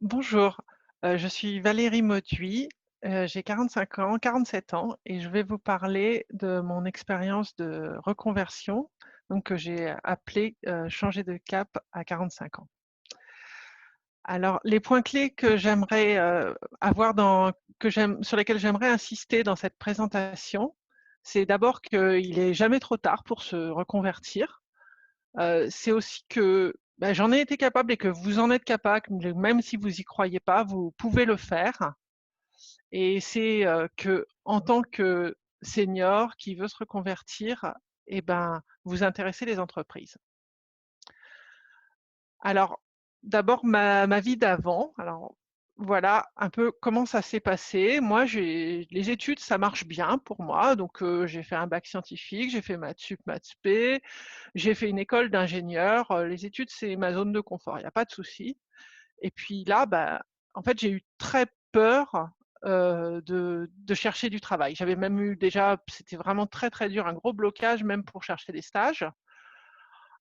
Bonjour, je suis Valérie Mauduit, j'ai 45 ans, 47 ans et je vais vous parler de mon expérience de reconversion, donc que j'ai appelée, «changer de cap à 45 ans». Alors les points clés que j'aimerais, avoir dans que j'aime sur lesquels j'aimerais insister dans cette présentation, c'est d'abord qu'il est jamais trop tard pour se reconvertir. C'est aussi que, bah, j'en ai été capable et que vous en êtes capable, même si vous y croyez pas, vous pouvez le faire et c'est, qu'en tant que senior qui veut se reconvertir et ben, vous intéressez les entreprises. Alors, d'abord ma vie d'avant, alors voilà un peu comment ça s'est passé. Moi, j'ai les études, ça marche bien pour moi, donc j'ai fait un bac scientifique, j'ai fait maths sup, maths spé, j'ai fait une école d'ingénieur, les études, c'est ma zone de confort, il y a pas de souci et puis là, bah, en fait, j'ai eu très peur, de chercher du travail. J'avais même eu déjà c'était vraiment très, très dur, un gros blocage même pour chercher des stages.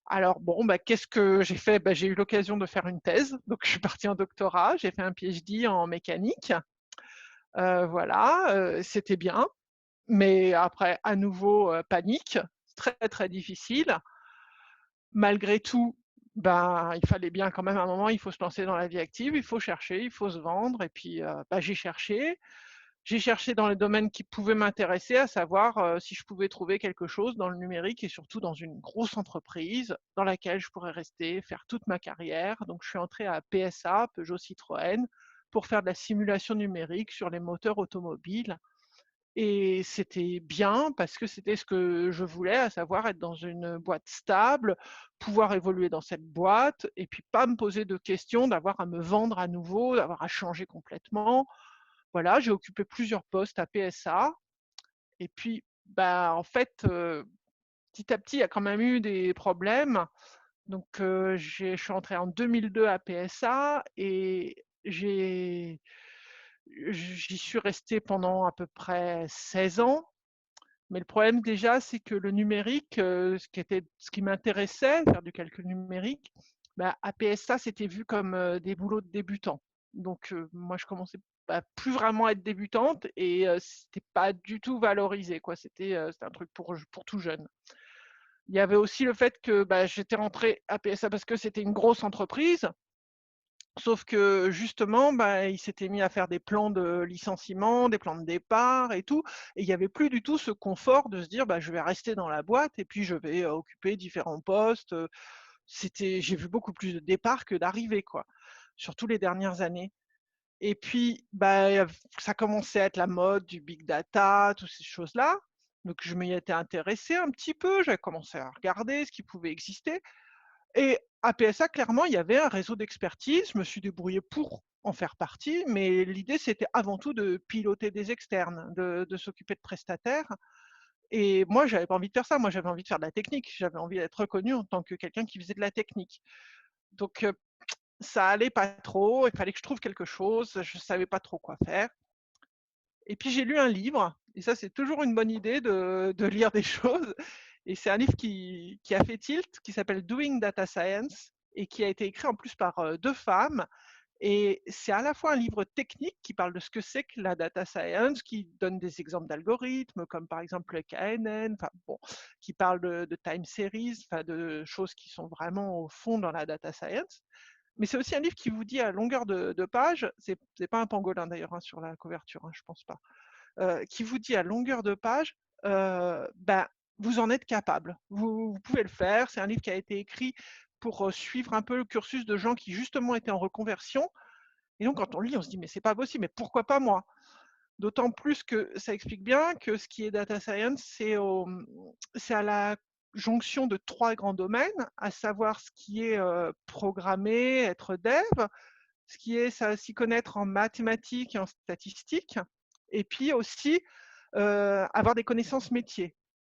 Alors bon, bah, qu'est-ce que j'ai fait? Bah, j'ai eu l'occasion de faire une thèse, donc je suis partie en doctorat, j'ai fait un PhD en mécanique, voilà, c'était bien, mais après à nouveau, panique, très, très difficile. Malgré tout, ben, il fallait bien quand même à un moment, il faut se lancer dans la vie active, il faut chercher, il faut se vendre et puis, bah, j'ai cherché. J'ai cherché dans les domaines qui pouvaient m'intéresser, à savoir, si je pouvais trouver quelque chose dans le numérique et surtout dans une grosse entreprise dans laquelle je pourrais rester, faire toute ma carrière. Donc je suis entrée à PSA, Peugeot Citroën, pour faire de la simulation numérique sur les moteurs automobiles et c'était bien parce que c'était ce que je voulais, à savoir être dans une boîte stable, pouvoir évoluer dans cette boîte et puis pas me poser de questions, d'avoir à me vendre à nouveau, d'avoir à changer complètement. Voilà, j'ai occupé plusieurs postes à PSA et puis, bah, en fait, petit à petit, il y a quand même eu des problèmes. Donc, je suis entrée en 2002 à PSA et j'y suis restée pendant à peu près 16 ans. Mais le problème déjà, c'est que le numérique, ce qui m'intéressait, faire du calcul numérique, bah, à PSA, c'était vu comme, des boulots de débutants. Donc, moi, je commençais à plus vraiment être débutante et c'était pas du tout valorisé, quoi. C'était un truc pour tout jeune. Il y avait aussi le fait que, bah, j'étais rentrée à PSA parce que c'était une grosse entreprise. Sauf que justement, bah, il s'était mis à faire des plans de licenciement, des plans de départ et tout et il y avait plus du tout ce confort de se dire: «Bah, je vais rester dans la boîte et puis je vais, occuper différents postes», j'ai vu beaucoup plus de départs que d'arrivées, quoi, surtout les dernières années et puis, bah, ça commençait à être la mode du big data, toutes ces choses-là, donc je m'y étais intéressée un petit peu, j'avais commencé à regarder ce qui pouvait exister et à PSA, clairement, il y avait un réseau d'expertise. Je me suis débrouillée pour en faire partie, mais l'idée, c'était avant tout de piloter des externes, de s'occuper de prestataires et moi, j'avais pas envie de faire ça. Moi, j'avais envie de faire de la technique. J'avais envie d'être reconnue en tant que quelqu'un qui faisait de la technique. Donc ça allait pas trop, il fallait que je trouve quelque chose, je savais pas trop quoi faire et puis j'ai lu un livre et ça, c'est toujours une bonne idée de lire des choses et c'est un livre qui a fait tilt, qui s'appelle «Doing Data Science» et qui a été écrit en plus par, 2 femmes et c'est à la fois un livre technique qui parle de ce que c'est que la data science, qui donne des exemples d'algorithmes comme par exemple le KNN, enfin bon, qui parle de time series, enfin de choses qui sont vraiment au fond dans la data science. Mais c'est aussi un livre qui vous dit à longueur de page, c'est pas un pangolin d'ailleurs, hein, sur la couverture, hein, je pense pas, qui vous dit à longueur de page, bah, vous en êtes capable. Vous pouvez le faire. C'est un livre qui a été écrit pour, suivre un peu le cursus de gens qui justement étaient en reconversion et donc quand on lit, on se dit: «Mais c'est pas possible, mais pourquoi pas moi?» D'autant plus que ça explique bien que ce qui est data science, c'est à la jonction de 3 grands domaines, à savoir ce qui est, programmer, être dev, ce qui est s'y connaître en mathématiques et en statistiques et puis aussi, avoir des connaissances métiers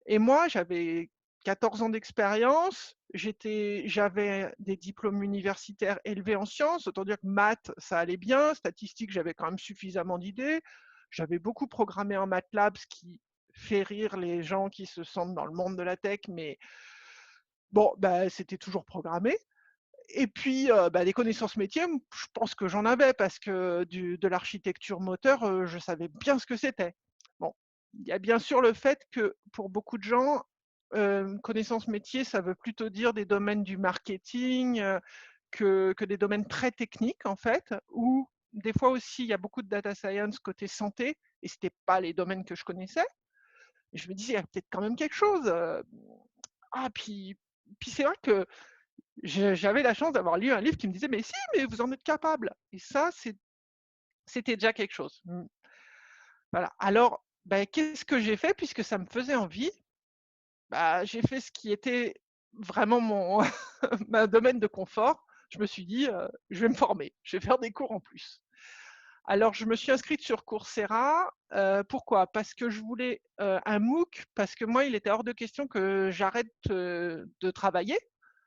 et moi, j'avais 14 ans d'expérience, j'avais des diplômes universitaires élevés en sciences, autant dire que maths, ça allait bien, statistiques, j'avais quand même suffisamment d'idées. J'avais beaucoup programmé en MATLAB, ce qui fait rire les gens qui se sentent dans le monde de la tech, mais bon, bah, c'était toujours programmé Et puis, bah, des connaissances métiers, je pense que j'en avais parce que de l'architecture moteur, je savais bien ce que c'était. Bon, il y a bien sûr le fait que pour beaucoup de gens, connaissances métiers, ça veut plutôt dire des domaines du marketing, que des domaines très techniques en fait, ou des fois aussi il y a beaucoup de data science côté santé et c'était pas les domaines que je connaissais. Et je me disais: «Il y a peut-être quand même quelque chose», ah puis c'est vrai que j'avais la chance d'avoir lu un livre qui me disait: «Mais si, mais vous en êtes capable» et ça, c'était déjà quelque chose. Voilà. Alors, bah, qu'est-ce que j'ai fait puisque ça me faisait envie? Bah, j'ai fait ce qui était vraiment mon ma domaine de confort. Je me suis dit: «Je vais me former, je vais faire des cours en plus». Alors je me suis inscrite sur Coursera, pourquoi? Parce que je voulais, un MOOC, parce que moi, il était hors de question que j'arrête, de travailler,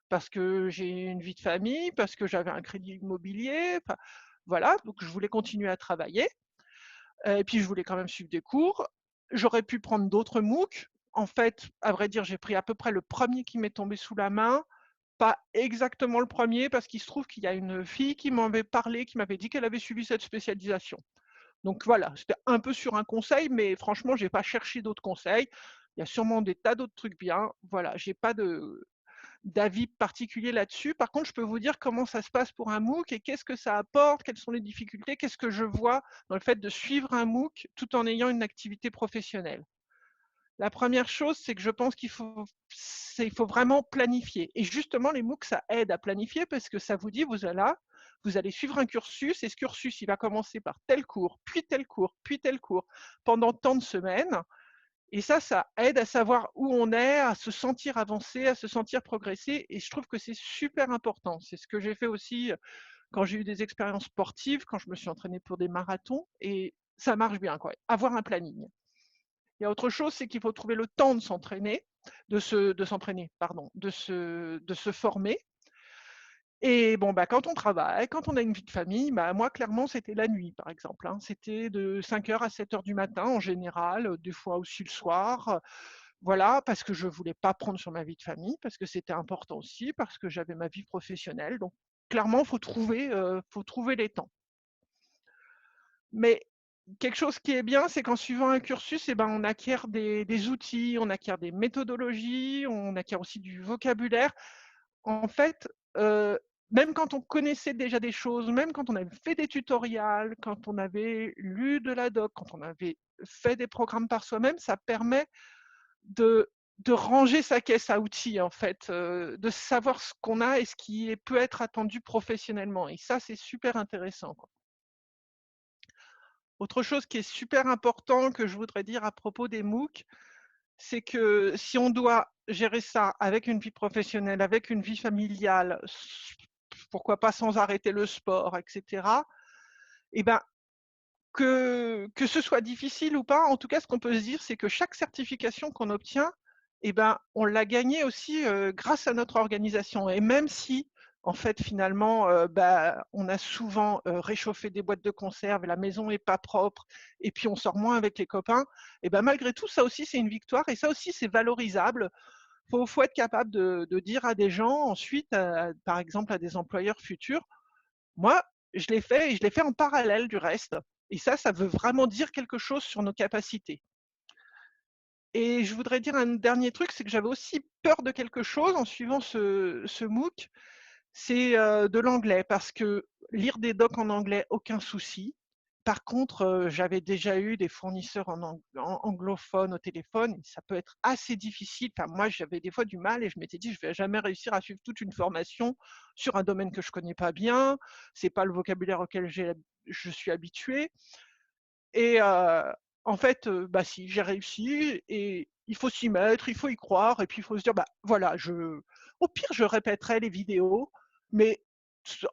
parce que j'ai une vie de famille, parce que j'avais un crédit immobilier, enfin voilà, donc je voulais continuer à travailler, et puis je voulais quand même suivre des cours. J'aurais pu prendre d'autres MOOC. En fait, à vrai dire, j'ai pris à peu près le premier qui m'est tombé sous la main, pas exactement le premier, parce qu'il se trouve qu'il y a une fille qui m'avait parlé, qui m'avait dit qu'elle avait suivi cette spécialisation. Donc voilà, c'était un peu sur un conseil, mais franchement, j'ai pas cherché d'autres conseils. Il y a sûrement des tas d'autres trucs bien. Voilà, j'ai pas d'avis particulier là-dessus. Par contre, je peux vous dire comment ça se passe pour un MOOC et qu'est-ce que ça apporte, quelles sont les difficultés, qu'est-ce que je vois dans le fait de suivre un MOOC tout en ayant une activité professionnelle. La première chose, c'est que je pense il faut vraiment planifier. Et justement, les MOOC, ça aide à planifier parce que ça vous dit, vous allez suivre un cursus et ce cursus, il va commencer par tel cours, puis tel cours, puis tel cours, pendant tant de semaines. Et ça aide à savoir où on est, à se sentir avancer, à se sentir progresser. Et je trouve que c'est super important. C'est ce que j'ai fait aussi quand j'ai eu des expériences sportives, quand je me suis entraînée pour des marathons. Et ça marche bien, quoi. Avoir un planning. Il y a autre chose, c'est qu'il faut trouver le temps de s'entraîner, de s'entraîner, pardon, de se former. Et bon, bah, quand on travaille, quand on a une vie de famille, bah, moi, clairement, c'était la nuit, par exemple, hein. C'était de 5 heures à 7 heures du matin en général, des fois aussi le soir. Voilà, parce que je voulais pas prendre sur ma vie de famille, parce que c'était important aussi, parce que j'avais ma vie professionnelle. Donc, clairement, faut trouver les temps. Mais quelque chose qui est bien, c'est qu'en suivant un cursus, eh ben, on acquiert des outils, on acquiert des méthodologies, on acquiert aussi du vocabulaire. En fait, même quand on connaissait déjà des choses, même quand on avait fait des tutoriels, quand on avait lu de la doc, quand on avait fait des programmes par soi-même, ça permet de de ranger sa caisse à outils, en fait, de savoir ce qu'on a et ce qui peut être attendu professionnellement et ça, c'est super intéressant, quoi. Autre chose qui est super important que je voudrais dire à propos des MOOC, c'est que si on doit gérer ça avec une vie professionnelle, avec une vie familiale, pourquoi pas sans arrêter le sport, et cetera, et ben, que ce soit difficile ou pas, en tout cas, ce qu'on peut se dire, c'est que chaque certification qu'on obtient, et ben, on l'a gagnée aussi, grâce à notre organisation et même si, en fait, finalement, bah, on a souvent, réchauffé des boîtes de conserve, la maison est pas propre et puis on sort moins avec les copains et ben, malgré tout, ça aussi, c'est une victoire et ça aussi, c'est valorisable. Faut être capable de dire à des gens ensuite, par exemple, à des employeurs futurs: «Moi, je l'ai fait et je l'ai fait en parallèle du reste» et ça veut vraiment dire quelque chose sur nos capacités. Et je voudrais dire un dernier truc, c'est que j'avais aussi peur de quelque chose en suivant ce MOOC, c'est, de l'anglais parce que lire des docs en anglais, aucun souci. Par contre, j'avais déjà eu des fournisseurs anglophones au téléphone et ça peut être assez difficile. Enfin, moi, j'avais des fois du mal et je m'étais dit: «Je vais jamais réussir à suivre toute une formation sur un domaine que je connais pas bien. C'est pas le vocabulaire auquel je suis habituée». Et en fait, bah, si, j'ai réussi et il faut s'y mettre, il faut y croire et puis il faut se dire: «Bah, voilà, au pire, je répéterai les vidéos, mais t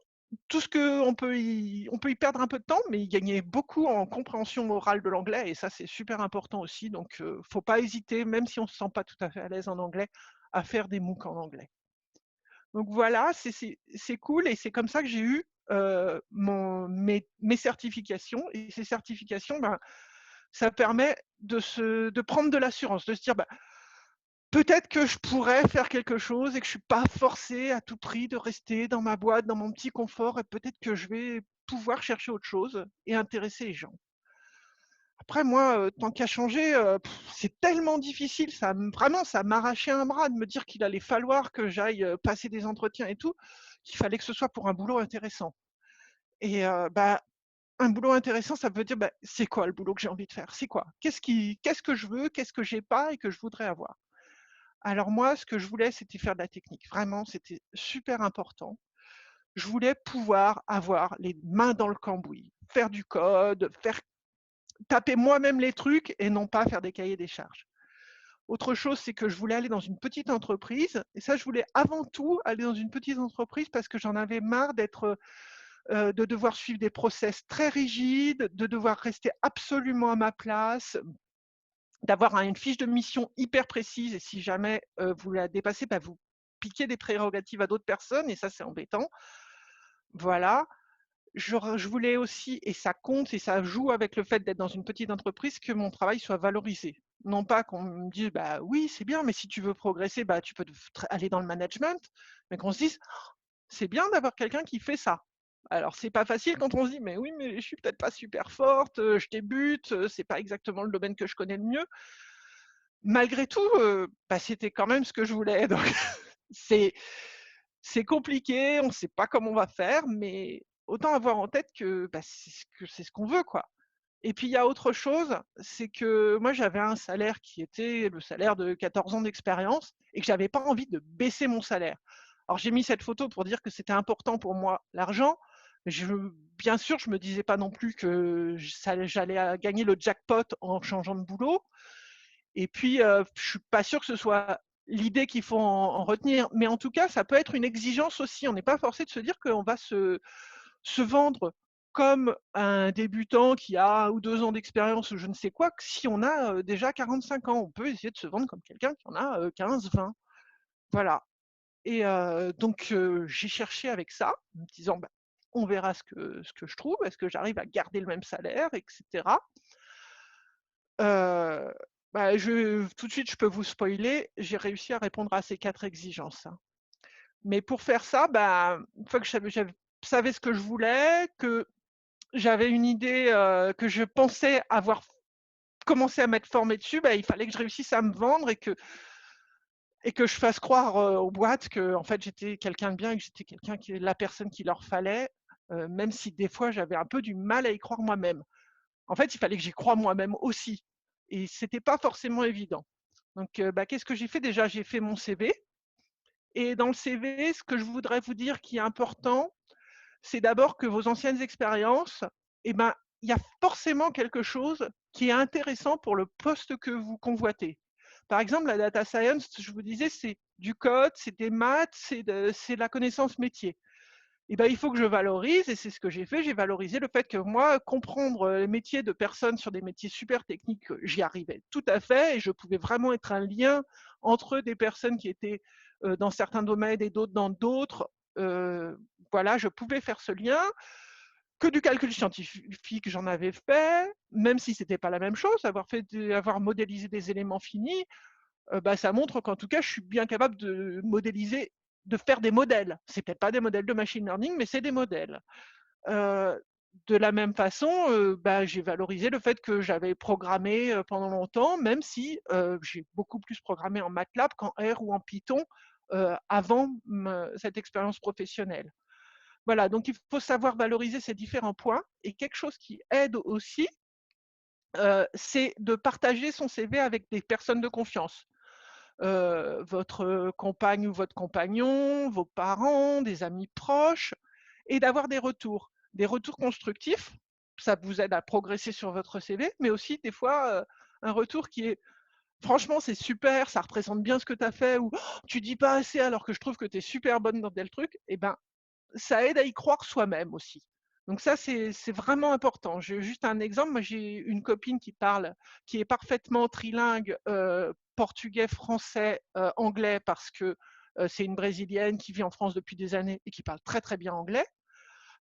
tout ce on peut y perdre un peu de temps, mais y gagner beaucoup en compréhension orale de l'anglais et ça, c'est super important aussi donc faut pas hésiter, même si on se sent pas tout à fait à l'aise en anglais, à faire des MOOC en anglais. Donc voilà, c'est cool et c'est comme ça que j'ai eu, mes certifications et ces certifications, ben, ça permet de prendre de l'assurance, de se dire: «Bah, peut-être que je pourrais faire quelque chose et que je suis pas forcée à tout prix de rester dans ma boîte, dans mon petit confort et peut-être que je vais pouvoir chercher autre chose et intéresser les gens. Après moi, tant qu'à changer, c'est tellement difficile, vraiment ça m'arrachait un bras de me dire qu'il allait falloir que j'aille, passer des entretiens et tout, qu'il fallait que ce soit pour un boulot intéressant et bah, un boulot intéressant, ça veut dire, bah, c'est quoi le boulot que j'ai envie de faire? C'est quoi? Qu'est-ce que je veux? Qu'est-ce que j'ai pas et que je voudrais avoir? Alors moi, ce que je voulais, c'était faire de la technique. Vraiment, c'était super important. Je voulais pouvoir avoir les mains dans le cambouis, faire du code, faire taper moi-même les trucs et non pas faire des cahiers des charges. Autre chose, c'est que je voulais aller dans une petite entreprise et ça, je voulais avant tout aller dans une petite entreprise parce que j'en avais marre de devoir suivre des process très rigides, de devoir rester absolument à ma place, d'avoir une fiche de mission hyper précise et si jamais, vous la dépassez, bah, vous piquez des prérogatives à d'autres personnes et ça, c'est embêtant. Voilà. Je voulais aussi et ça compte et ça joue avec le fait d'être dans une petite entreprise, que mon travail soit valorisé. Non pas qu'on me dise: «Bah, oui, c'est bien, mais si tu veux progresser, bah, tu peux aller dans le management», mais qu'on se dise: «C'est bien d'avoir quelqu'un qui fait ça». Alors c'est pas facile quand on se dit: «Mais oui, mais je suis peut-être pas super forte, je débute, c'est pas exactement le domaine que je connais le mieux». Malgré tout, bah, c'était quand même ce que je voulais donc c'est c'est compliqué, on ne sait pas comment on va faire, mais autant avoir en tête que, bah, c'est ce qu'on veut, quoi. Et puis il y a autre chose, c'est que moi j'avais un salaire qui était le salaire de 14 ans d'expérience et que j'avais pas envie de baisser mon salaire. Alors j'ai mis cette photo pour dire que c'était important pour moi l'argent, mais bien sûr, je me disais pas non plus que j'allais gagner le jackpot en changeant de boulot. Et puis, je suis pas sûre que ce soit l'idée qu'il faut en retenir, mais en tout cas, ça peut être une exigence aussi. On n'est pas forcé de se dire qu'on va se vendre comme un débutant qui a 1 ou 2 ans d'expérience ou je ne sais quoi, que si on a, déjà 45 ans. On peut essayer de se vendre comme quelqu'un qui en a, 15-20. Voilà et donc j'ai cherché avec ça, en me disant: «Bah, on verra ce que je trouve. Est-ce que j'arrive à garder le même salaire?» et cetera. Heu, Bah, tout de suite, je peux vous spoiler, j'ai réussi à répondre à ces 4 exigences, hein. Mais pour faire ça, bah, une fois que savais ce que je voulais, que j'avais une idée, que je pensais avoir commencé à m'être formée dessus, bah, il fallait que je réussisse à me vendre et que je fasse croire, aux boîtes qu'en fait, j'étais quelqu'un de bien et que j'étais quelqu'un qui la personne qu'il leur fallait, même si des fois, j'avais un peu du mal à y croire moi-même. En fait, il fallait que j'y croie moi-même aussi et c'était pas forcément évident. Donc, bah, qu'est-ce que j'ai fait? Déjà, j'ai fait mon CV et dans le CV, ce que je voudrais vous dire qui est important, c'est d'abord que vos anciennes expériences et ben, il y a forcément quelque chose qui est intéressant pour le poste que vous convoitez. Par exemple, la data science, je vous disais, c'est du code, c'est des maths, c'est de la connaissance métier. Et ben, il faut que je valorise et c'est ce que j'ai fait. J'ai valorisé le fait que moi, comprendre, les métiers de personnes sur des métiers super techniques, j'y arrivais tout à fait et je pouvais vraiment être un lien entre des personnes qui étaient, dans certains domaines et d'autres dans d'autres. Voilà, je pouvais faire ce lien. Que du calcul scientifique, j'en avais fait, même si c'était pas la même chose. Avoir modélisé des éléments finis, bah, ça montre qu'en tout cas, je suis bien capable de modéliser, de faire des modèles. C'est peut-être pas des modèles de machine learning, mais c'est des modèles. Heu, de la même façon, bah, j'ai valorisé le fait que j'avais programmé, pendant longtemps, même si, j'ai beaucoup plus programmé en MATLAB qu'en R ou en Python, avant cette expérience professionnelle. Voilà, donc il faut savoir valoriser ces différents points et quelque chose qui aide aussi, c'est de partager son CV avec des personnes de confiance. Votre compagne ou votre compagnon, vos parents, des amis proches et d'avoir des retours. Des retours constructifs, ça vous aide à progresser sur votre CV, mais aussi des fois, un retour qui est: «Franchement, c'est super, ça représente bien ce que tu as fait» ou «Oh, «Tu dis pas assez alors que je trouve que tu es super bonne dans tel truc» et ben, ça aide à y croire soi-même aussi. Donc ça, c'est vraiment important. J'ai juste un exemple, moi j'ai une copine qui est parfaitement trilingue, portugais, français, anglais parce que, c'est une brésilienne qui vit en France depuis des années et qui parle très, très bien anglais.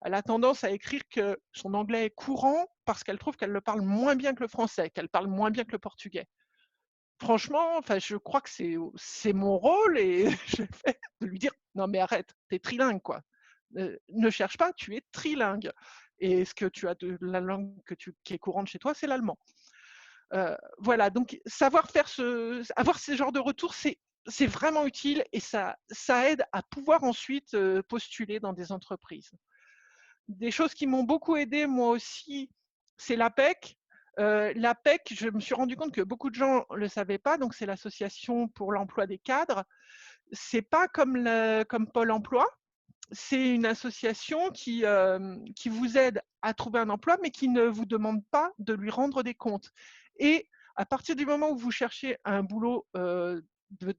Elle a tendance à écrire que son anglais est courant parce qu'elle trouve qu'elle le parle moins bien que le français, qu'elle parle moins bien que le portugais. franchement, enfin, je crois que c'est mon rôle et je fais de lui dire: «Non mais arrête, tu es trilingue quoi. Ne cherche pas, tu es trilingue et ce que tu as de la langue qui est courante chez toi, c'est l'allemand». Voilà, donc savoir faire avoir ce genre de retour, c'est vraiment utile et ça aide à pouvoir ensuite, postuler dans des entreprises. Des choses qui m'ont beaucoup aidée moi aussi, c'est l'APEC. L'APEC, je me suis rendu compte que beaucoup de gens ne le savaient pas, donc c'est l'association pour l'emploi des cadres. C'est pas comme Pôle emploi, c'est une association qui vous aide à trouver un emploi, mais qui ne vous demande pas de lui rendre des comptes. Et à partir du moment où vous cherchez un boulot de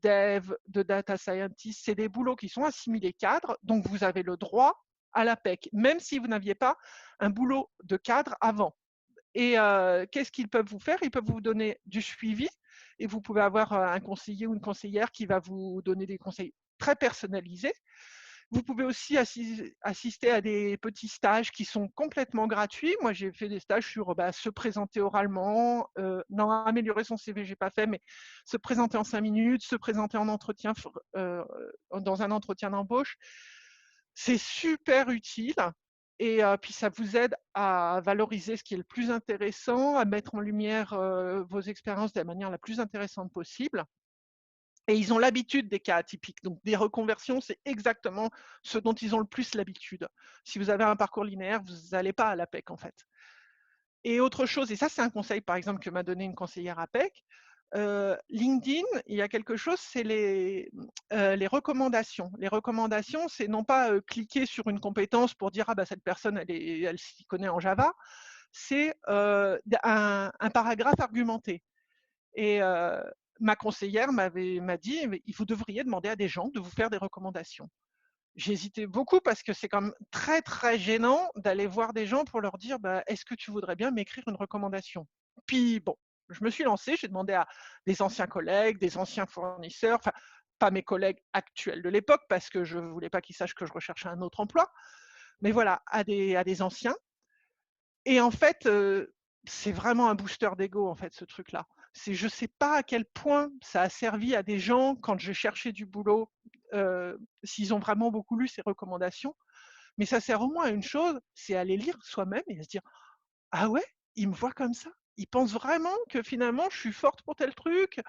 dev, de data scientist, c'est des boulots qui sont assimilés cadres, donc vous avez le droit à la PEC, même si vous n'aviez pas un boulot de cadre avant. Et qu'est-ce qu'ils peuvent vous faire? Ils peuvent vous donner du suivi et vous pouvez avoir un conseiller ou une conseillère qui va vous donner des conseils très personnalisés. Vous pouvez aussi assister à des petits stages qui sont complètement gratuits. Moi, j'ai fait des stages sur se présenter oralement, non, améliorer son CV, j'ai pas fait, mais se présenter en 5 minutes, se présenter en entretien, dans un entretien d'embauche. C'est super utile et puis ça vous aide à valoriser ce qui est le plus intéressant, à mettre en lumière vos expériences de la manière la plus intéressante possible. Et ils ont l'habitude des cas atypiques. Donc, des reconversions, c'est exactement ce dont ils ont le plus l'habitude. Si vous avez un parcours linéaire, vous n'allez pas à l'APEC, en fait. Et autre chose, et ça, c'est un conseil, par exemple, que m'a donné une conseillère APEC, LinkedIn, il y a quelque chose, c'est les recommandations. Les recommandations, c'est non pas cliquer sur une compétence pour dire ah bah cette personne elle s'y connaît en Java, c'est un paragraphe argumenté. Et ma conseillère m'a dit: «Mais vous devriez demander à des gens de vous faire des recommandations». J'ai hésité beaucoup parce que c'est quand même très, très gênant d'aller voir des gens pour leur dire: «Bah, est-ce que tu voudrais bien m'écrire une recommandation?» Puis bon, je me suis lancée, j'ai demandé à des anciens collègues, des anciens fournisseurs, enfin, pas mes collègues actuels de l'époque parce que je voulais pas qu'ils sachent que je recherchais un autre emploi, mais voilà, à des anciens. Et en fait, c'est vraiment un booster d'ego, en fait, ce truc-là. Je sais pas à quel point ça a servi à des gens quand je cherchais du boulot, s'ils ont vraiment beaucoup lu ces recommandations, mais ça sert au moins à une chose, c'est à les lire soi-même et à se dire: «Ah ouais, ils me voient comme ça? Ils pensent vraiment que finalement je suis forte pour tel truc?»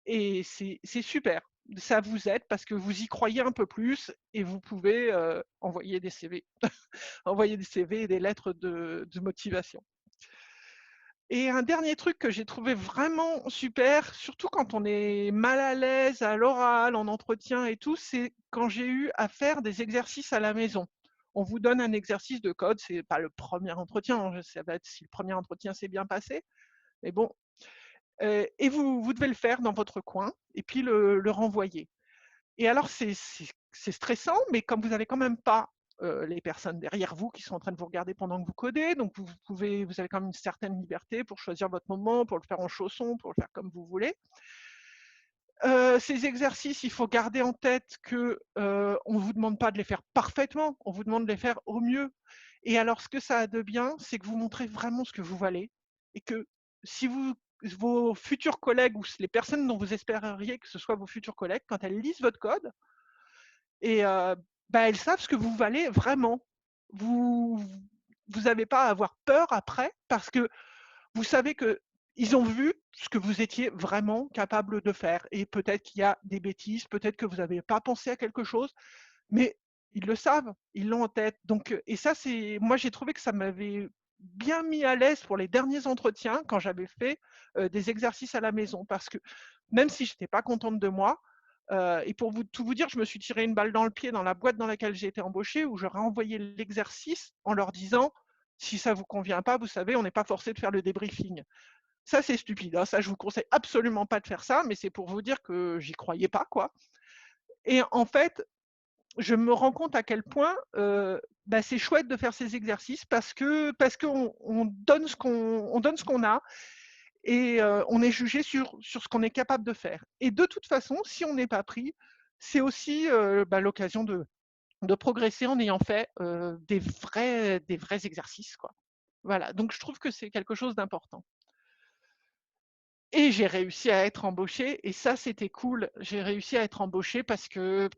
Et c'est super. Ça vous aide parce que vous y croyez un peu plus et vous pouvez, envoyer des CV. Envoyer des CV et des lettres de motivation. Et un dernier truc que j'ai trouvé vraiment super, surtout quand on est mal à l'aise à l'oral, en entretien et tout, c'est quand j'ai eu à faire des exercices à la maison. On vous donne un exercice de code, c'est pas le premier entretien, hein, ça va être si le premier entretien s'est bien passé, mais bon, et vous devez le faire dans votre coin et puis le renvoyer. Et alors c'est stressant, mais comme vous avez quand même pas, les personnes derrière vous qui sont en train de vous regarder pendant que vous codez, donc vous avez quand même une certaine liberté pour choisir votre moment, pour le faire en chausson, pour le faire comme vous voulez. Ces exercices, il faut garder en tête que, on vous demande pas de les faire parfaitement, on vous demande de les faire au mieux. Et alors ce que ça a de bien, c'est que vous montrez vraiment ce que vous valez et que si vos futurs collègues ou les personnes dont vous espéreriez que ce soit vos futurs collègues, quand elles lisent votre code, et bah, elles savent ce que vous valez vraiment. Vous vous avez pas à avoir peur après parce que vous savez qu'ils ont vu ce que vous étiez vraiment capable de faire et peut-être qu'il y a des bêtises, peut-être que vous n'avez pas pensé à quelque chose, mais ils le savent, ils l'ont en tête. Donc et ça c'est moi j'ai trouvé que ça m'avait bien mis à l'aise pour les derniers entretiens quand j'avais fait, des exercices à la maison parce que même si j'étais pas contente de moi, et pour tout vous dire, je me suis tiré une balle dans le pied dans la boîte dans laquelle j'ai été embauchée où j'aurais envoyé l'exercice en leur disant: «Si ça vous convient pas, vous savez, on n'est pas forcé de faire le débriefing». Ça, c'est stupide, hein, ça je vous conseille absolument pas de faire ça, mais c'est pour vous dire que j'y croyais pas, quoi. Et en fait, je me rends compte à quel point, bah, c'est chouette de faire ces exercices parce qu'on donne ce qu'on a et on est jugé sur ce qu'on est capable de faire. Et de toute façon, si on n'est pas pris, c'est aussi, bah, l'occasion de progresser en ayant fait, des vrais exercices, quoi. Voilà, donc je trouve que c'est quelque chose d'important. Et j'ai réussi à être embauchée et ça, c'était cool. J'ai réussi à être embauchée parce que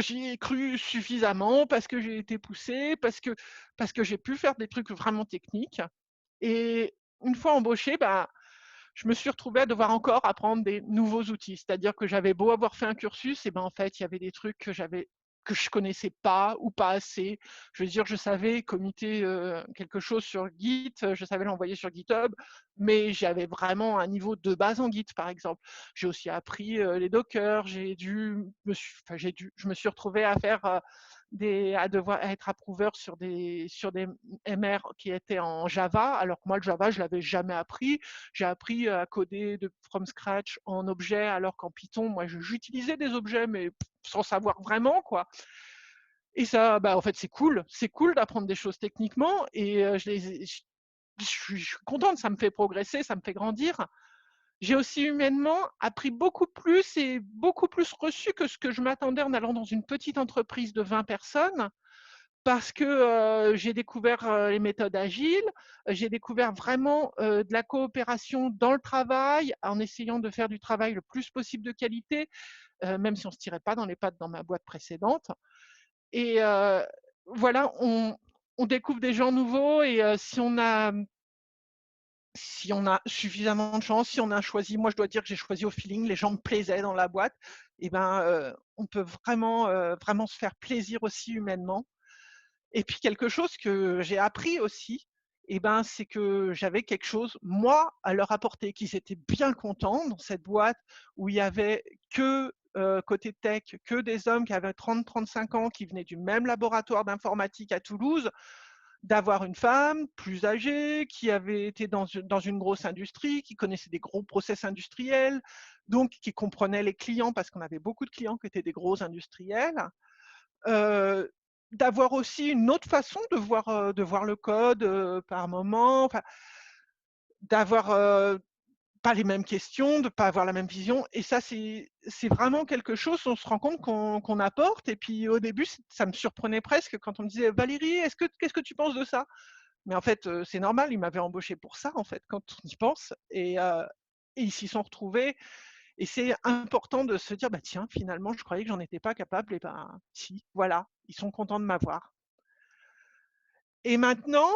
j'y ai cru suffisamment, parce que j'ai été poussée, parce que j'ai pu faire des trucs vraiment techniques et une fois embauchée, bah, je me suis retrouvée à devoir encore apprendre des nouveaux outils. C'est-à-dire que j'avais beau avoir fait un cursus, et ben en fait, il y avait des trucs que je connaissais pas ou pas assez. Je veux dire, je savais commiter quelque chose sur Git, je savais l'envoyer sur GitHub, mais j'avais vraiment un niveau de base en Git, par exemple. J'ai aussi appris les Docker, je me suis retrouvée à faire à devoir être approuveur sur des MR qui étaient en Java, alors que moi le Java je l'avais jamais appris. J'ai appris à coder from scratch en objets, alors qu'en Python, moi, j'utilisais des objets, mais sans savoir vraiment, quoi. Et ça, bah, en fait, c'est cool d'apprendre des choses techniquement, et je suis contente, ça me fait progresser, ça me fait grandir. J'ai aussi humainement appris beaucoup plus et beaucoup plus reçu que ce que je m'attendais en allant dans une petite entreprise de 20 personnes parce que j'ai découvert les méthodes agiles, j'ai découvert vraiment de la coopération dans le travail, en essayant de faire du travail le plus possible de qualité, même si on ne se tirait pas dans les pattes dans ma boîte précédente. Et voilà, on découvre des gens nouveaux et si on a suffisamment de chance, si on a choisi, moi je dois dire que j'ai choisi au feeling, les gens me plaisaient dans la boîte, et ben on peut vraiment se faire plaisir aussi humainement. Et puis quelque chose que j'ai appris aussi, eh ben, c'est que j'avais quelque chose, moi, à leur apporter, qu'ils étaient bien contents dans cette boîte où il y avait que côté tech, que des hommes qui avaient 30-35 ans, qui venaient du même laboratoire d'informatique à Toulouse, d'avoir une femme plus âgée, qui avait été dans une grosse industrie, qui connaissait des gros process industriels, donc qui comprenait les clients, parce qu'on avait beaucoup de clients qui étaient des gros industriels. Euh, D'avoir aussi une autre façon de voir le code par moment, enfin, d'avoir pas les mêmes questions, de pas avoir la même vision. Et ça, c'est vraiment quelque chose, on se rend compte qu'on apporte. Et puis au début, ça me surprenait presque quand on me disait Valérie, qu'est-ce que tu penses de ça? Mais en fait, c'est normal, ils m'avaient embauché pour ça, en fait, quand on y pense. Et ils s'y sont retrouvés. Et c'est important de se dire, bah tiens, finalement, je croyais que j'en étais pas capable. Et ben, si, voilà, ils sont contents de m'avoir. Et maintenant,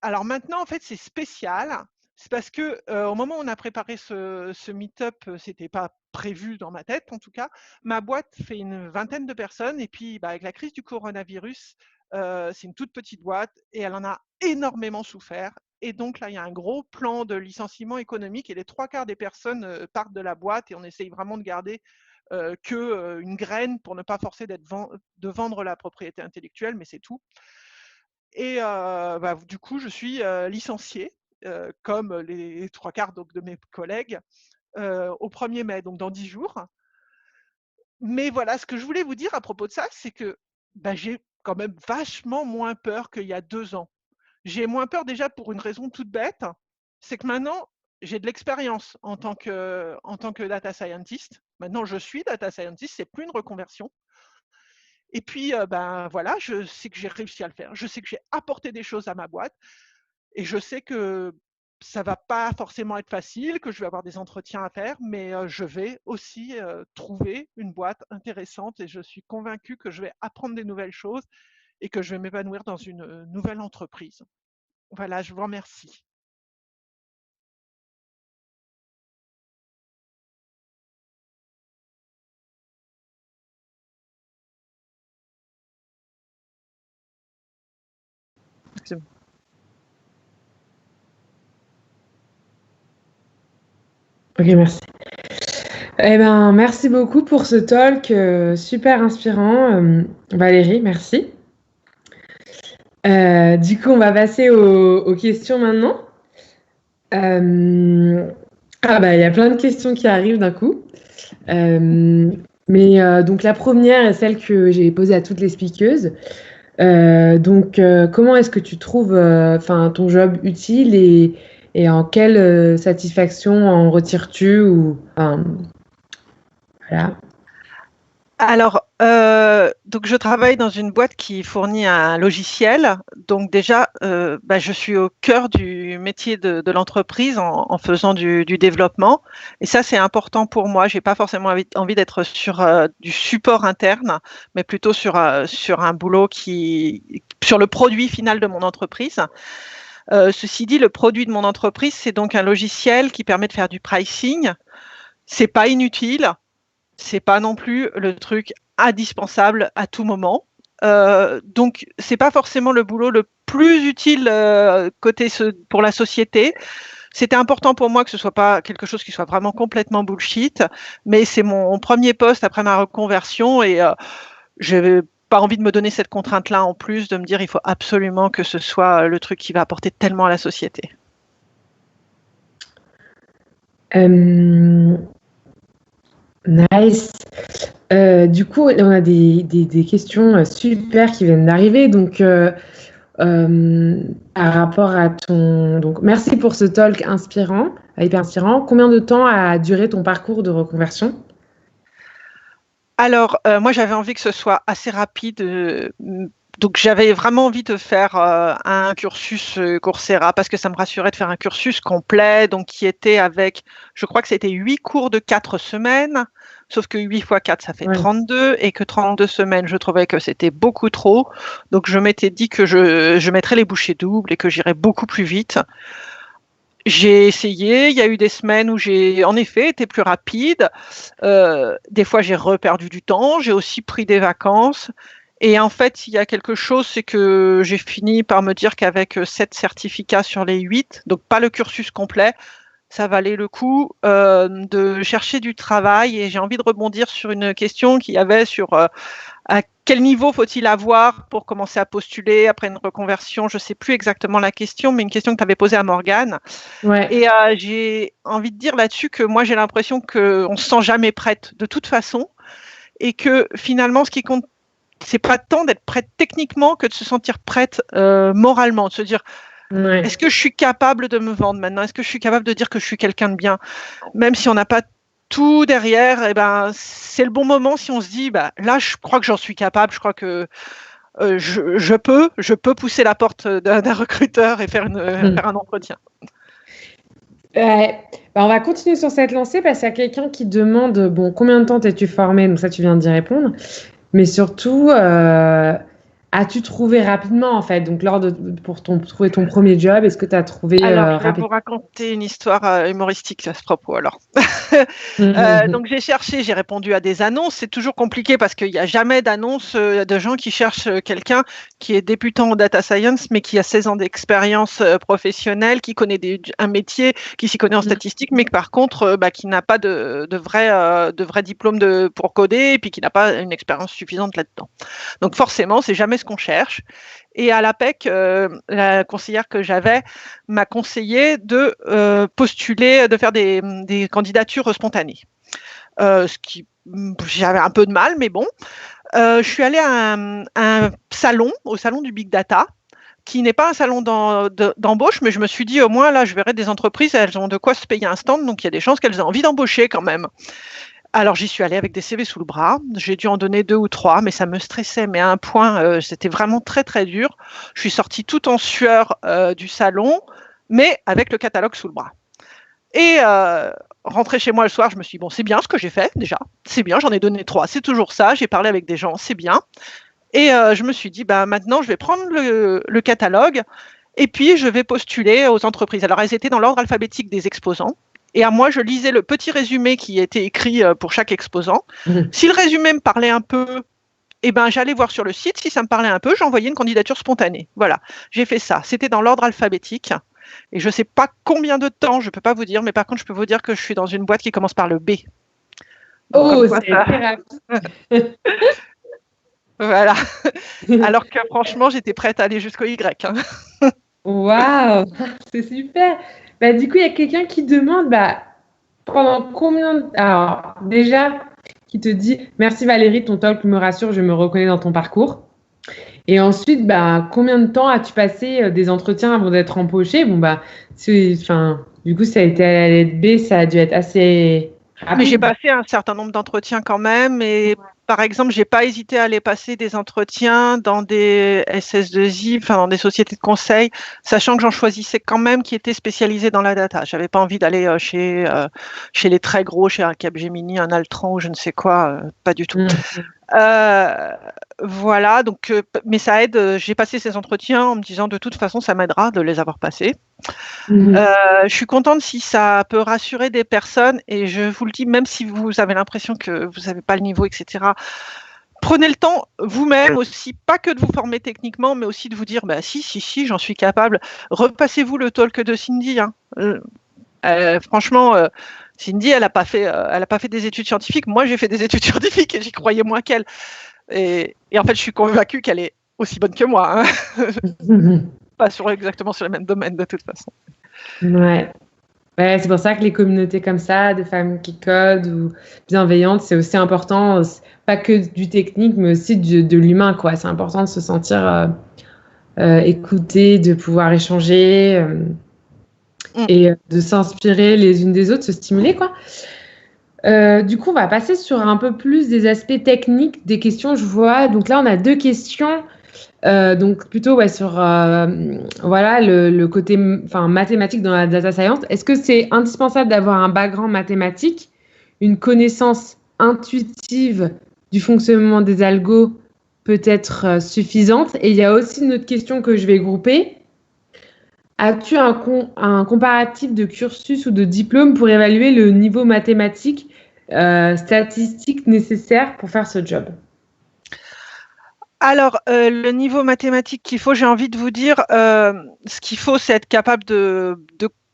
alors maintenant, en fait, c'est spécial. C'est parce que au moment où on a préparé ce meet-up, c'était pas prévu dans ma tête, en tout cas. Ma boîte fait une vingtaine de personnes, et puis bah, avec la crise du coronavirus, c'est une toute petite boîte et elle en a énormément souffert. Et donc là, il y a un gros plan de licenciement économique et les trois quarts des personnes partent de la boîte et on essaye vraiment de garder qu'une graine pour ne pas forcer de vendre la propriété intellectuelle, mais c'est tout. Et bah, du coup, je suis licenciée, comme les trois quarts donc, de mes collègues, au 1er mai, donc dans 10 jours. Mais voilà, ce que je voulais vous dire à propos de ça, c'est que bah, j'ai quand même vachement moins peur qu'il y a 2 ans. J'ai moins peur déjà pour une raison toute bête, c'est que maintenant, j'ai de l'expérience en tant que data scientist. Maintenant, je suis data scientist, c'est plus une reconversion. Et puis, ben voilà, je sais que j'ai réussi à le faire. Je sais que j'ai apporté des choses à ma boîte. Et je sais que ça va pas forcément être facile, que je vais avoir des entretiens à faire, mais je vais aussi trouver une boîte intéressante et je suis convaincue que je vais apprendre des nouvelles choses et que je vais m'épanouir dans une nouvelle entreprise. Voilà, je vous remercie. Ok, merci. Eh ben, merci beaucoup pour ce talk super inspirant, Valérie, merci. Du coup, on va passer aux questions maintenant. Ah bah, il y a plein de questions qui arrivent d'un coup. Mais donc la première est celle que j'ai posée à toutes les speakeuses. Comment est-ce que tu trouves ton job utile et en quelle satisfaction en retires-tu ou voilà. Alors, Donc je travaille dans une boîte qui fournit un logiciel. Donc déjà, je suis au cœur du métier de l'entreprise en faisant du développement. Et ça, c'est important pour moi. J'ai pas forcément envie d'être sur du support interne, mais plutôt sur un boulot sur le produit final de mon entreprise. Ceci dit, le produit de mon entreprise, c'est donc un logiciel qui permet de faire du pricing. C'est pas inutile. C'est pas non plus le truc indispensable à tout moment. Donc, c'est pas forcément le boulot le plus utile pour la société. C'était important pour moi que ce soit pas quelque chose qui soit vraiment complètement bullshit, mais c'est mon premier poste après ma reconversion et je n'avais pas envie de me donner cette contrainte-là en plus, de me dire il faut absolument que ce soit le truc qui va apporter tellement à la société. Nice. Du coup, on a des questions super qui viennent d'arriver. Donc, par rapport à donc, merci pour ce talk inspirant, hyper inspirant. Combien de temps a duré ton parcours de reconversion? Alors, moi, j'avais envie que ce soit assez rapide. Donc, j'avais vraiment envie de faire un cursus Coursera parce que ça me rassurait de faire un cursus complet, donc qui était avec, je crois que c'était 8 cours de 4 semaines, sauf que 8 fois 4, ça fait 32, et que 32 semaines, je trouvais que c'était beaucoup trop. Donc, je m'étais dit que je mettrais les bouchées doubles et que j'irais beaucoup plus vite. J'ai essayé, il y a eu des semaines où j'ai en effet été plus rapide. Des fois, j'ai reperdu du temps, j'ai aussi pris des vacances. Et en fait, il y a quelque chose, c'est que j'ai fini par me dire qu'avec 7 certificats sur les 8, donc pas le cursus complet, ça valait le coup de chercher du travail. Et j'ai envie de rebondir sur une question qu'il y avait sur à quel niveau faut-il avoir pour commencer à postuler après une reconversion? Je ne sais plus exactement la question, mais une question que tu avais posée à Morgane. Ouais. Et j'ai envie de dire là-dessus que moi, j'ai l'impression qu'on ne se sent jamais prête de toute façon et que finalement, ce qui compte, c'est pas tant d'être prête techniquement que de se sentir prête moralement, de se dire est-ce que je suis capable de me vendre maintenant? Est-ce que je suis capable de dire que je suis quelqu'un de bien? Même si on n'a pas tout derrière, eh ben, c'est le bon moment si on se dit là, je crois que j'en suis capable, je crois que je peux pousser la porte d'un recruteur et faire un entretien. On va continuer sur cette lancée parce qu'il y a quelqu'un qui demande combien de temps t'es-tu formé? Donc ça, tu viens d'y répondre. Mais surtout, as-tu trouvé rapidement, en fait? Donc, pour trouver ton premier job, est-ce que tu as trouvé Alors, je vais rapidement? vous raconter une histoire humoristique à ce propos, alors. Donc, j'ai cherché, j'ai répondu à des annonces. C'est toujours compliqué parce qu'il n'y a jamais d'annonce de gens qui cherchent quelqu'un qui est débutant en data science, mais qui a 16 ans d'expérience professionnelle, qui connaît un métier, qui s'y connaît en statistique, mais que par contre, qui n'a pas de vrai diplôme pour coder, et puis qui n'a pas une expérience suffisante là-dedans. Donc, forcément, c'est jamais ce qu'on cherche. Et à l'APEC, la conseillère que j'avais m'a conseillé de postuler, de faire des candidatures spontanées. J'avais un peu de mal, mais bon. Je suis allée à un salon, au salon du Big Data, qui n'est pas un salon d'embauche, mais je me suis dit, au moins, là, je verrai des entreprises, elles ont de quoi se payer un stand, donc il y a des chances qu'elles aient envie d'embaucher quand même. Alors, j'y suis allée avec des CV sous le bras. J'ai dû en donner 2 ou 3, mais ça me stressait. Mais à un point, c'était vraiment très, très dur. Je suis sortie tout en sueur du salon, mais avec le catalogue sous le bras. Et rentrée chez moi le soir, je me suis dit, bon, c'est bien ce que j'ai fait déjà. C'est bien, j'en ai donné 3. C'est toujours ça. J'ai parlé avec des gens, c'est bien. Et je me suis dit, maintenant, je vais prendre le catalogue et puis je vais postuler aux entreprises. Alors, elles étaient dans l'ordre alphabétique des exposants. Et à moi, je lisais le petit résumé qui était écrit pour chaque exposant. Si le résumé me parlait un peu, j'allais voir sur le site. Si ça me parlait un peu, j'envoyais une candidature spontanée. Voilà, j'ai fait ça. C'était dans l'ordre alphabétique. Et je ne sais pas combien de temps, je ne peux pas vous dire, mais par contre, je peux vous dire que je suis dans une boîte qui commence par le B. Donc, c'est très rapide. Voilà. Alors que franchement, j'étais prête à aller jusqu'au Y. Waouh, c'est super. Du coup, il y a quelqu'un qui demande pendant combien Alors, déjà, qui te dit merci Valérie, ton talk me rassure, je me reconnais dans ton parcours. Et ensuite, combien de temps as-tu passé des entretiens avant d'être embauché? Du coup, ça a été à la B, ça a dû être assez rapide. Mais j'ai passé un certain nombre d'entretiens quand même, et par exemple, j'ai pas hésité à aller passer des entretiens dans des SS2I, enfin dans des sociétés de conseil, sachant que j'en choisissais quand même qui étaient spécialisés dans la data. J'avais pas envie d'aller chez les très gros, chez un Capgemini, un Altran ou je ne sais quoi, pas du tout. Voilà, donc, mais ça aide. J'ai passé ces entretiens en me disant de toute façon, ça m'aidera de les avoir passés. Je suis contente si ça peut rassurer des personnes et je vous le dis, même si vous avez l'impression que vous n'avez pas le niveau, etc., prenez le temps vous-même aussi, pas que de vous former techniquement, mais aussi de vous dire, bah si, j'en suis capable. Repassez-vous le talk de Cindy. Hein. Franchement, Cindy, elle n'a pas fait des études scientifiques. Moi, j'ai fait des études scientifiques et j'y croyais moins qu'elle. Et en fait, je suis convaincue qu'elle est aussi bonne que moi. Hein. Pas exactement sur le même domaine de toute façon. Ouais, c'est pour ça que les communautés comme ça, de femmes qui codent ou bienveillantes, c'est aussi important, pas que du technique, mais aussi de l'humain, quoi. C'est important de se sentir écouté, de pouvoir échanger et de s'inspirer les unes des autres, se stimuler, quoi. Du coup, on va passer sur un peu plus des aspects techniques des questions, je vois. Donc là, on a 2 questions. Donc plutôt sur voilà le côté mathématique dans la data science. Est-ce que c'est indispensable d'avoir un background mathématique, une connaissance intuitive du fonctionnement des algos peut être suffisante? Et il y a aussi une autre question que je vais grouper. As-tu un comparatif de cursus ou de diplôme pour évaluer le niveau mathématique statistique nécessaire pour faire ce job? Alors, le niveau mathématique qu'il faut, j'ai envie de vous dire, ce qu'il faut, c'est être capable de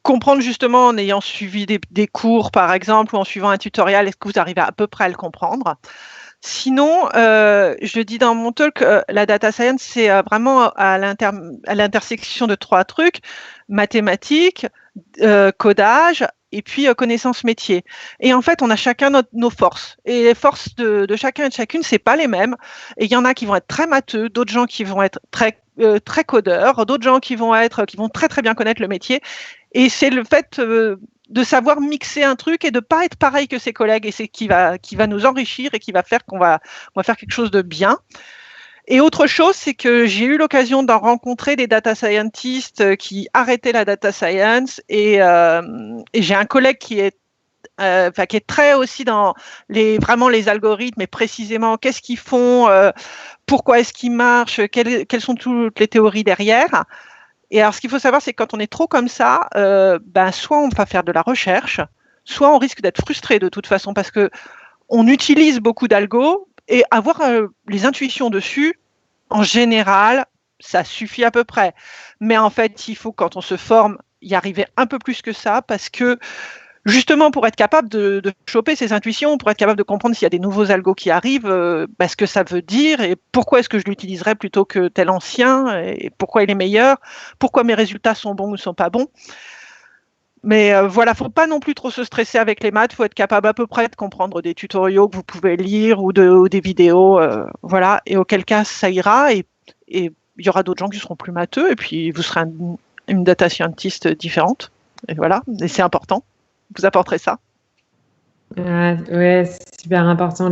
comprendre justement en ayant suivi des cours, par exemple, ou en suivant un tutoriel, est-ce que vous arrivez à peu près à le comprendre? Sinon, je dis dans mon talk, la data science, c'est vraiment à l'intersection de 3 trucs, mathématiques, codage, et puis connaissance métier. Et en fait, on a chacun nos forces. Et les forces de chacun et de chacune, c'est pas les mêmes. Et il y en a qui vont être très matheux, d'autres gens qui vont être très codeurs, d'autres gens qui vont très très bien connaître le métier. Et c'est le fait de savoir mixer un truc et de pas être pareil que ses collègues. Et c'est qui va nous enrichir et qui va faire qu'on va faire quelque chose de bien. Et autre chose, c'est que j'ai eu l'occasion d'en rencontrer des data scientists qui arrêtaient la data science et j'ai un collègue qui est très aussi dans vraiment les algorithmes et précisément qu'est-ce qu'ils font, pourquoi est-ce qu'ils marchent, quelles sont toutes les théories derrière. Et alors, ce qu'il faut savoir, c'est que quand on est trop comme ça, soit on va faire de la recherche, soit on risque d'être frustré de toute façon parce que on utilise beaucoup d'algos et avoir les intuitions dessus, en général, ça suffit à peu près. Mais en fait, il faut, quand on se forme, y arriver un peu plus que ça parce que justement, pour être capable de choper ces intuitions, pour être capable de comprendre s'il y a des nouveaux algos qui arrivent, ce que ça veut dire et pourquoi est-ce que je l'utiliserais plutôt que tel ancien et pourquoi il est meilleur, pourquoi mes résultats sont bons ou ne sont pas bons. Mais voilà, faut pas non plus trop se stresser avec les maths, faut être capable à peu près de comprendre des tutoriaux que vous pouvez lire ou des vidéos, voilà, et auquel cas ça ira et il y aura d'autres gens qui seront plus matheux et puis vous serez une data scientist différente et voilà, et c'est important. Vous apporterez ça. Ouais, c'est super important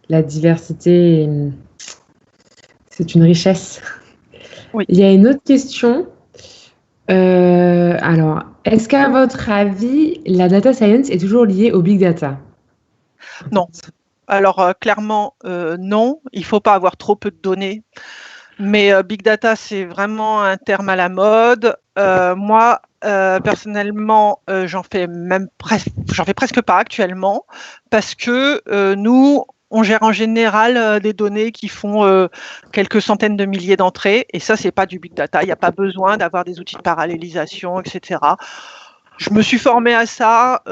la diversité. C'est une richesse. Oui. Il y a une autre question. Alors, est-ce qu'à votre avis, la data science est toujours liée au big data? Non. Alors, clairement, non. Il ne faut pas avoir trop peu de données. Mais big data, c'est vraiment un terme à la mode. Moi, personnellement, j'en fais presque pas actuellement parce que nous, on gère en général des données qui font quelques centaines de milliers d'entrées et ça, c'est pas du big data. Il n'y a pas besoin d'avoir des outils de parallélisation, etc. Je me suis formée à ça,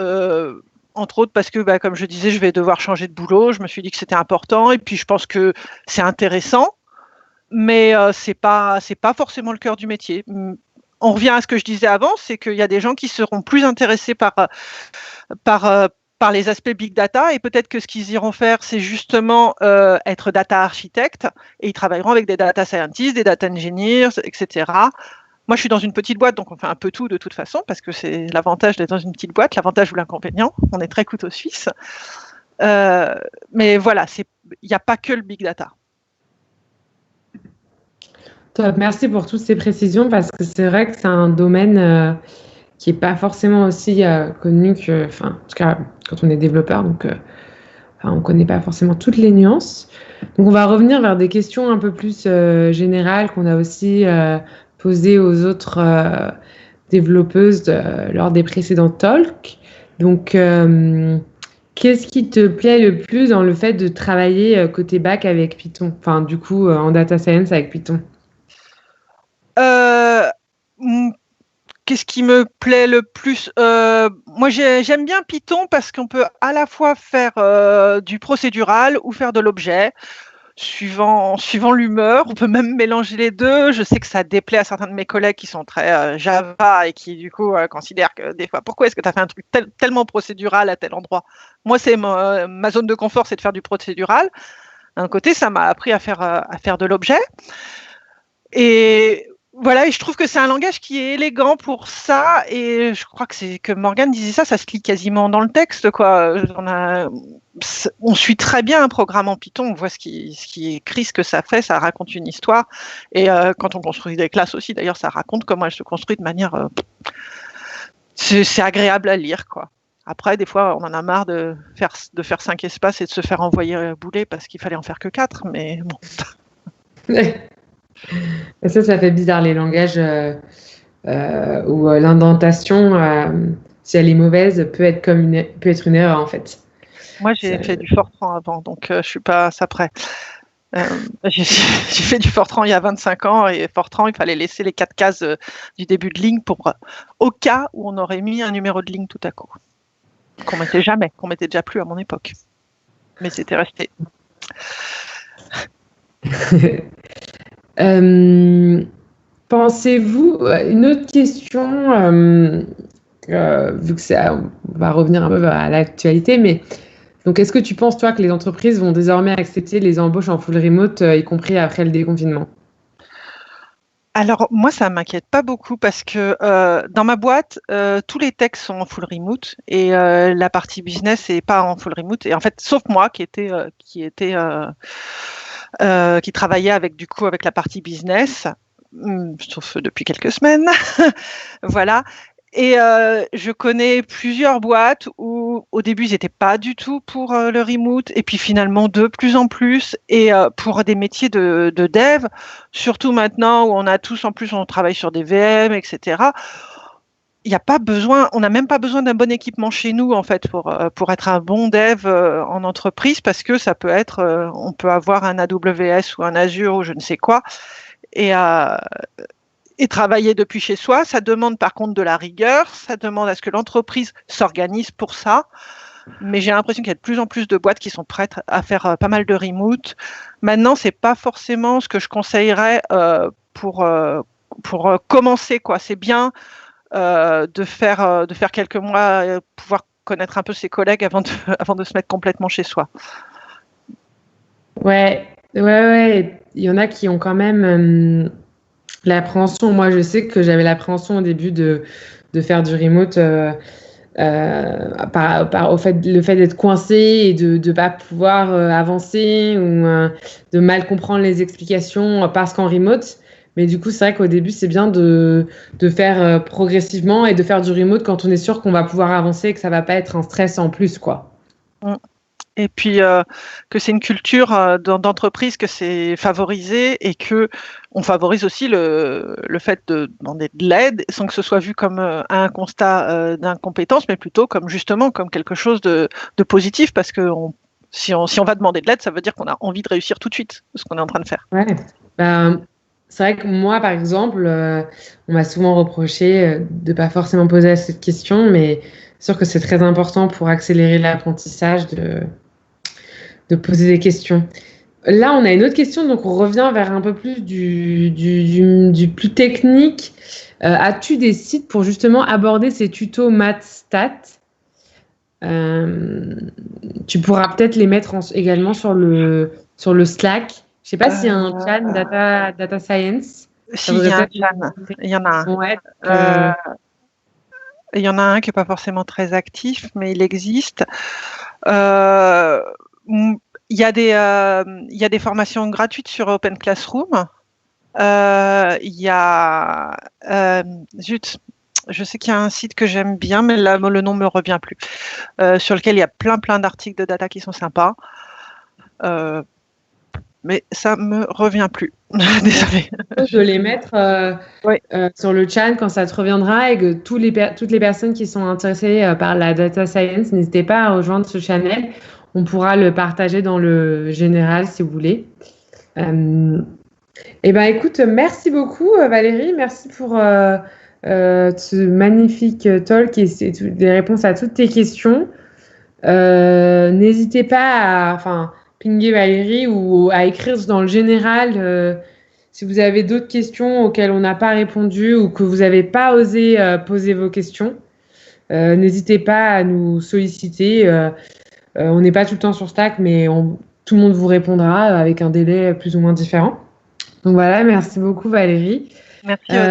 entre autres parce que, comme je disais, je vais devoir changer de boulot. Je me suis dit que c'était important et puis je pense que c'est intéressant, mais c'est pas forcément le cœur du métier. On revient à ce que je disais avant, c'est qu'il y a des gens qui seront plus intéressés par les aspects big data et peut-être que ce qu'ils iront faire, c'est justement être data architecte et ils travailleront avec des data scientists, des data engineers, etc. Moi, je suis dans une petite boîte, donc on fait un peu tout de toute façon parce que c'est l'avantage d'être dans une petite boîte, l'avantage ou l'inconvénient. On est très couteau suisse. Mais voilà, il n'y a pas que le big data. Top, merci pour toutes ces précisions parce que c'est vrai que c'est un domaine qui n'est pas forcément aussi connu que, enfin, en tout cas, quand on est développeur, donc on ne connaît pas forcément toutes les nuances. Donc, on va revenir vers des questions un peu plus générales qu'on a aussi posées aux autres développeuses lors des précédents talks. Donc, qu'est-ce qui te plaît le plus dans le fait de travailler côté back avec Python? Enfin, du coup, en data science avec Python. Qu'est-ce qui me plaît le plus? Moi, j'aime bien Python parce qu'on peut à la fois faire du procédural ou faire de l'objet, suivant l'humeur. On peut même mélanger les deux. Je sais que ça déplaît à certains de mes collègues qui sont très Java et qui, du coup, considèrent que des fois, pourquoi est-ce que tu as fait un truc tellement procédural à tel endroit? Moi, c'est ma zone de confort, c'est de faire du procédural. D'un côté, ça m'a appris à faire de l'objet. Et voilà, et je trouve que c'est un langage qui est élégant pour ça, et je crois que Morgane disait ça se lit quasiment dans le texte, quoi. On suit très bien un programme en Python, on voit ce qui est écrit, ce que ça fait, ça raconte une histoire, et quand on construit des classes aussi, d'ailleurs, ça raconte comment elles se construisent de manière... c'est agréable à lire, quoi. Après, des fois, on en a marre de faire 5 espaces et de se faire envoyer bouler parce qu'il fallait en faire que 4, mais bon... Et ça fait bizarre, les langages où l'indentation, si elle est mauvaise, peut être une erreur, en fait. Moi, j'ai fait du Fortran avant, donc je ne suis pas ça près. J'ai fait du Fortran il y a 25 ans, et Fortran, il fallait laisser les 4 cases du début de ligne au cas où on aurait mis un numéro de ligne tout à coup. Qu'on mettait déjà plus à mon époque. Mais c'était resté. Pensez-vous, une autre question, vu que on va revenir un peu à l'actualité, mais donc est-ce que tu penses, toi, que les entreprises vont désormais accepter les embauches en full remote, y compris après le déconfinement? Alors, moi, ça ne m'inquiète pas beaucoup parce que dans ma boîte, tous les techs sont en full remote et la partie business n'est pas en full remote. Et en fait, sauf moi qui travaillait avec la partie business, sauf depuis quelques semaines. Voilà. Et je connais plusieurs boîtes où au début ils n'étaient pas du tout pour le remote, et puis finalement de plus en plus, et pour des métiers de dev, surtout maintenant où on travaille sur des VM, etc. Il n'y a pas besoin, on n'a même pas besoin d'un bon équipement chez nous en fait pour être un bon dev en entreprise, parce que ça peut être, on peut avoir un AWS ou un Azure ou je ne sais quoi, et travailler depuis chez soi. Ça demande par contre de la rigueur, ça demande à ce que l'entreprise s'organise pour ça. Mais j'ai l'impression qu'il y a de plus en plus de boîtes qui sont prêtes à faire pas mal de remote. Maintenant, ce n'est pas forcément ce que je conseillerais pour commencer, quoi. C'est bien de faire quelques mois, pouvoir connaître un peu ses collègues avant de se mettre complètement chez soi. Ouais. Il y en a qui ont quand même l'appréhension. Moi, je sais que j'avais l'appréhension au début de faire du remote le fait d'être coincé et de ne pas pouvoir avancer ou de mal comprendre les explications parce qu'en remote. Mais du coup, c'est vrai qu'au début, c'est bien de faire progressivement et de faire du remote quand on est sûr qu'on va pouvoir avancer et que ça ne va pas être un stress en plus, quoi. Et puis que c'est une culture d'entreprise, que c'est favorisé, et que on favorise aussi le fait de demander de l'aide sans que ce soit vu comme un constat d'incompétence, mais plutôt comme quelque chose de positif, parce que si on va demander de l'aide, ça veut dire qu'on a envie de réussir tout de suite ce qu'on est en train de faire. Ouais. C'est vrai que moi, par exemple, on m'a souvent reproché de ne pas forcément poser cette question, mais c'est sûr que c'est très important pour accélérer l'apprentissage de poser des questions. Là, on a une autre question, donc on revient vers un peu plus du plus technique. As-tu des sites pour justement aborder ces tutos maths stats? Tu pourras peut-être les mettre également sur le Slack. Je ne sais pas s'il y a un chat data science. Si, il y a un chat, il y en a un. Ouais, Il y en a un qui n'est pas forcément très actif, mais il existe. Il y a des formations gratuites sur Open Classroom. Il y a zut, je sais qu'il y a un site que j'aime bien, mais là le nom me revient plus, sur lequel il y a plein d'articles de data qui sont sympas. Mais ça me revient plus. Désolée. Je vais les mettre sur le chat quand ça te reviendra, et que toutes les personnes qui sont intéressées par la data science, n'hésitez pas à rejoindre ce channel. On pourra le partager dans le général si vous voulez. Eh ben, écoute, merci beaucoup Valérie, merci pour ce magnifique talk et des réponses à toutes tes questions. N'hésitez pas à pinguer Valérie ou à écrire dans le général si vous avez d'autres questions auxquelles on n'a pas répondu ou que vous n'avez pas osé poser vos questions. N'hésitez pas à nous solliciter. On n'est pas tout le temps sur Slack, mais tout le monde vous répondra avec un délai plus ou moins différent. Donc voilà, merci beaucoup Valérie. Merci.